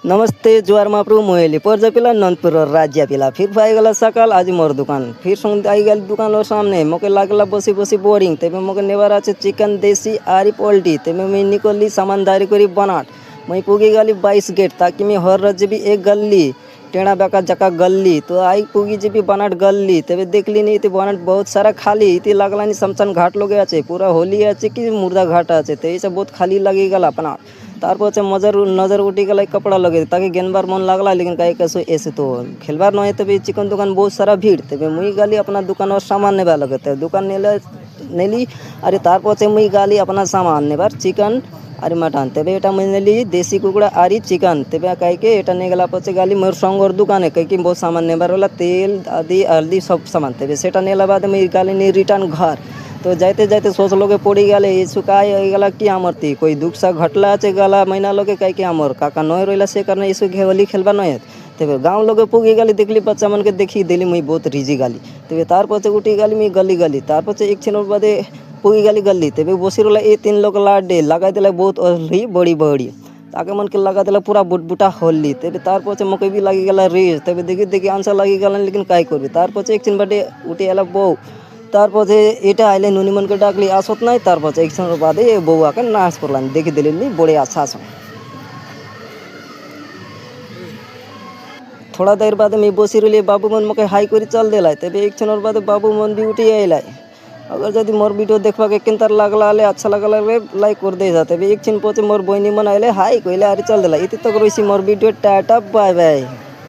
नमस्ते जुआर महाप्रभु मोहली पर्जा पिला नंदपुर राज्य पिला फिर पाईगला सकाल आज मोर दुकान फिर संग आई गल दुकान और सामने मोके लागला बसी बसी बोरिंग तेबे मोके नेबार আছে चिकन देसी आरी पोल्ट्री तेबे मैं निकलली सामानदारी करी बनाट मैं पुगी गली 22 गेट ताकि मैं हर राज्य भी एक गली टेढ़ा बेका जका गली तो आई पुगी जी भी बनाट गली तेबे देखली नहीं तो बनाट बहुत सारा खाली इति लागला नहीं शमशान घाट लोगे আছে पूरा होली আছে कि मुर्दा घाट আছে तो ये सब बहुत खाली लगी गला अपना तारपे नजर उठी गला कपड़ा लगे ताकि गेनबार मन लगला लेकिन कहीं कैसे ऐसे तो खेलबार नए तभी चिकन दुकान बहुत सारा भीड़ तभी मुई गाली अपना दुकान और सामान नेबा लगे दुकान नेली अरे तारपे मुई गाली अपना सामान नेबार चिकन अरे मटन तेबे एटा मैं नेली देसी कुकड़ा आरी चिकन तेबे कहीं एटा ने गला पचे गाली मोर संगर दुकान कहीं बहुत सामान नेबार वाला तेल आदि हल्दी सब सामान तेबे सेटा नेला बाद मैं गाली नहीं रिटर्न घर तो जाते जाते सोच लोगे पड़ी गले सुखाई गला कि आमरती कोई दुख सा घटला আছে गला महीना लोगे कहीं कि आमर काका नय रहा से करना इसु घेवली खेलबा नय तेबे गाँव लोगे पुगी गली देखली बच्चा मन के देखी दिली मुई बहुत रिजी गाली तेबे तार पचे उठी गली मुई गली गली तार पचे एक छिन बादे पुगी गली गली तेबे बसी रहा ये 3 लोग लाडे लगा दिला बहुत अली बड़ी बड़ी ताके मन के लगा दिला पूरा बुटबुटा होली तेबे तार पचे मके भी लगी गला रेस तेबे देखी देखी आंसर लगी गला लेकिन काई करबे तार पचे एक छिन बादे उठी आला बो तारपे एटा आइले नुनी मन के डाकली आसत नहीं तारपे एक समय बाद बउआ के नाश करला देखी दिली बड़े आशा थोड़ा देर बाद मैं बसी रही बाबू मन मके हाई कर चल दिला तेबे एक समय बाद बाबू मन भी उठी आइला अगर जब मोर वीडियो देखा के किन लगला अच्छा लगला लाइक कर दे जाते एक छिन पचे मोर बहनी मन आइले हाई कहले अरे चल दिला इति तक रही मोर वीडियो टाटा बाय बाय।